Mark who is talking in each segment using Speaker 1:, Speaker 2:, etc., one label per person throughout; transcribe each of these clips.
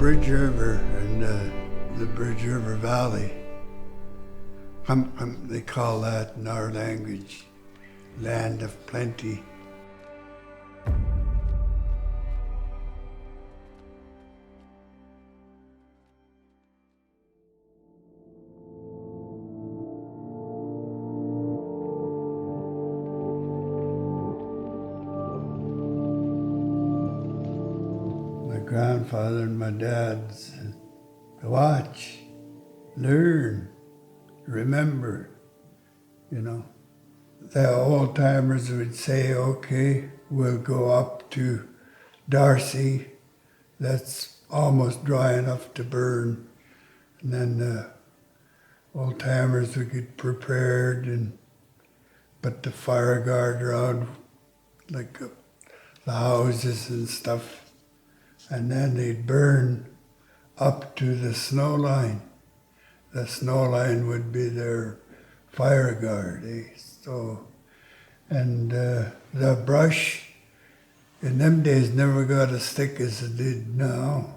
Speaker 1: Bridge River and the Bridge River Valley. They call that in our language, land of plenty. My grandfather and my dad said, watch, learn, remember, you know. The old timers would say, okay, we'll go up to Darcy, that's almost dry enough to burn. And then the old timers would get prepared and put the fire guard around, like the houses and stuff. And then they'd burn up to the snow line. The snow line would be their fire guard, eh? So, and the brush in them days never got as thick as it did now,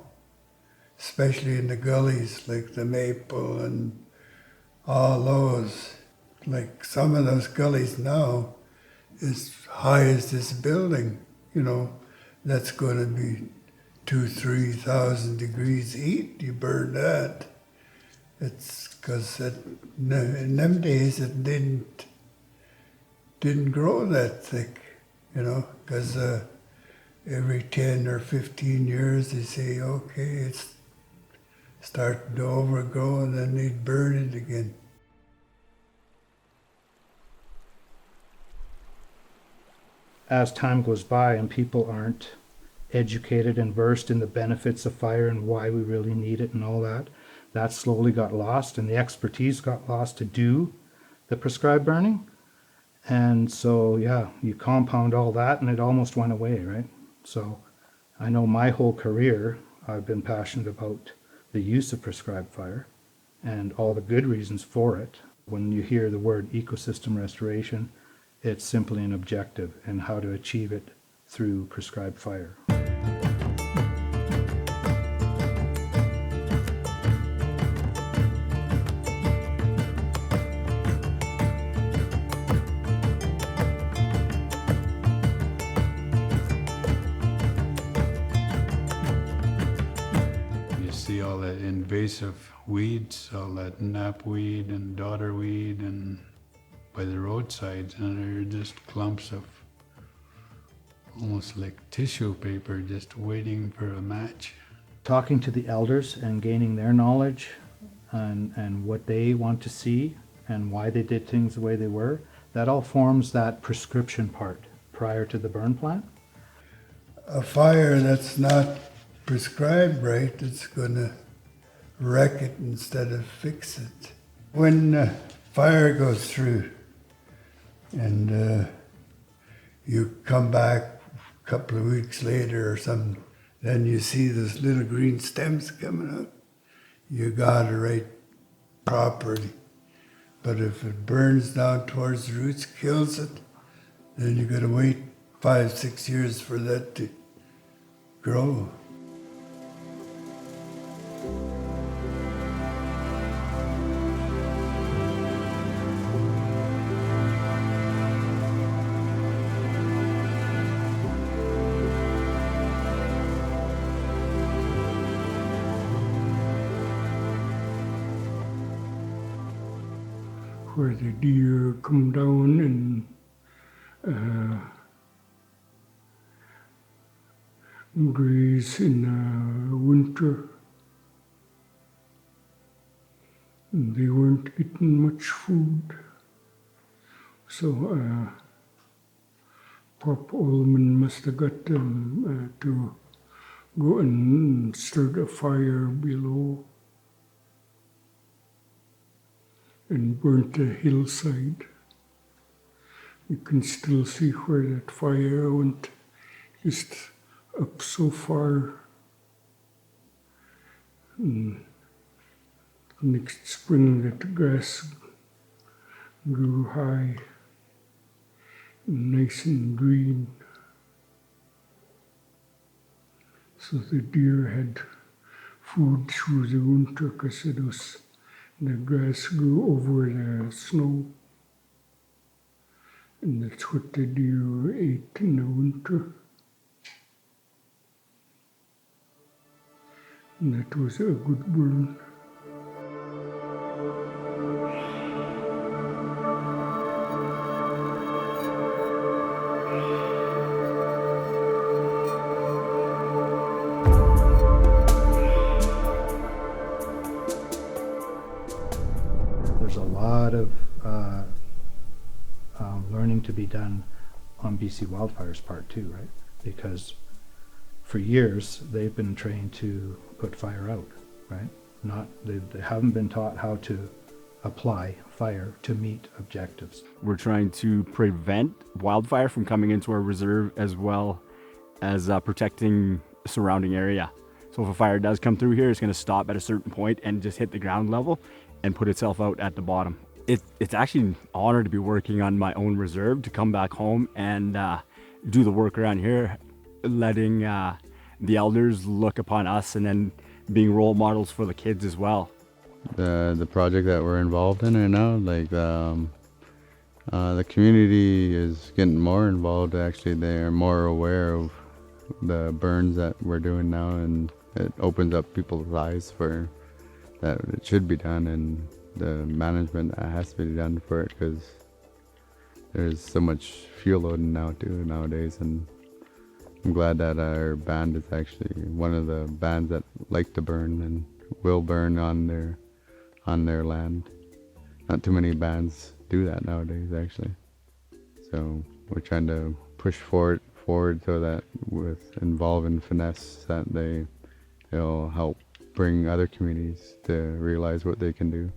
Speaker 1: especially in the gullies like the Maple and all those. Like some of those gullies now is high as this building, you know, that's going to be 2,000-3,000 degrees heat. You burn that. It's because in them days it didn't grow that thick, you know, because every 10 or 15 years they say, okay, it's starting to overgrow, and then they'd burn it again.
Speaker 2: As time goes by and people aren't educated and versed in the benefits of fire and why we really need it and all that, that slowly got lost, and the expertise got lost to do the prescribed burning. And so, yeah, you compound all that and it almost went away, right? So I know my whole career, I've been passionate about the use of prescribed fire and all the good reasons for it. When you hear the word ecosystem restoration, it's simply an objective and how to achieve it through prescribed fire.
Speaker 3: See all that invasive weeds, all that knapweed and dodderweed and by the roadsides, and they're just clumps of almost like tissue paper just waiting for a match.
Speaker 2: Talking to the elders and gaining their knowledge and what they want to see and why they did things the way they were, that all forms that prescription part prior to the burn plan.
Speaker 1: A fire that's not prescribed right, it's going to wreck it instead of fix it. When fire goes through and you come back a couple of weeks later or something, then you see those little green stems coming up. You got it right properly. But if it burns down towards the roots, kills it, then you got to wait 5-6 years for that to grow.
Speaker 4: Where the deer come down and graze in winter. And they weren't getting much food. So Pop Ullman must have got them to go and start a fire below and burnt the hillside. You can still see where that fire went, just up so far. And next spring that grass grew high, nice and green. So the deer had food through the winter because the grass grew over the snow. And that's what the deer ate in the winter. And that was a good burn.
Speaker 2: There's a lot of learning to be done on BC Wildfire's part too, right? Because for years they've been trained to put fire out, right? They haven't been taught how to apply fire to meet objectives.
Speaker 5: We're trying to prevent wildfire from coming into our reserve as well as protecting the surrounding area. So if a fire does come through here, it's going to stop at a certain point and just hit the ground level and put itself out at the bottom. It's actually an honor to be working on my own reserve, to come back home and do the work around here, letting the elders look upon us and then being role models for the kids as well.
Speaker 6: The project that we're involved in right now, like the community is getting more involved. Actually, they are more aware of the burns that we're doing now, and it opens up people's eyes for that it should be done, and the management that has to be done for it, because there's so much fuel loading nowadays. And I'm glad that our band is actually one of the bands that like to burn and will burn on their land. Not too many bands do that nowadays, actually. So we're trying to push forward so that with involving FNESS, that they'll help bring other communities to realize what they can do.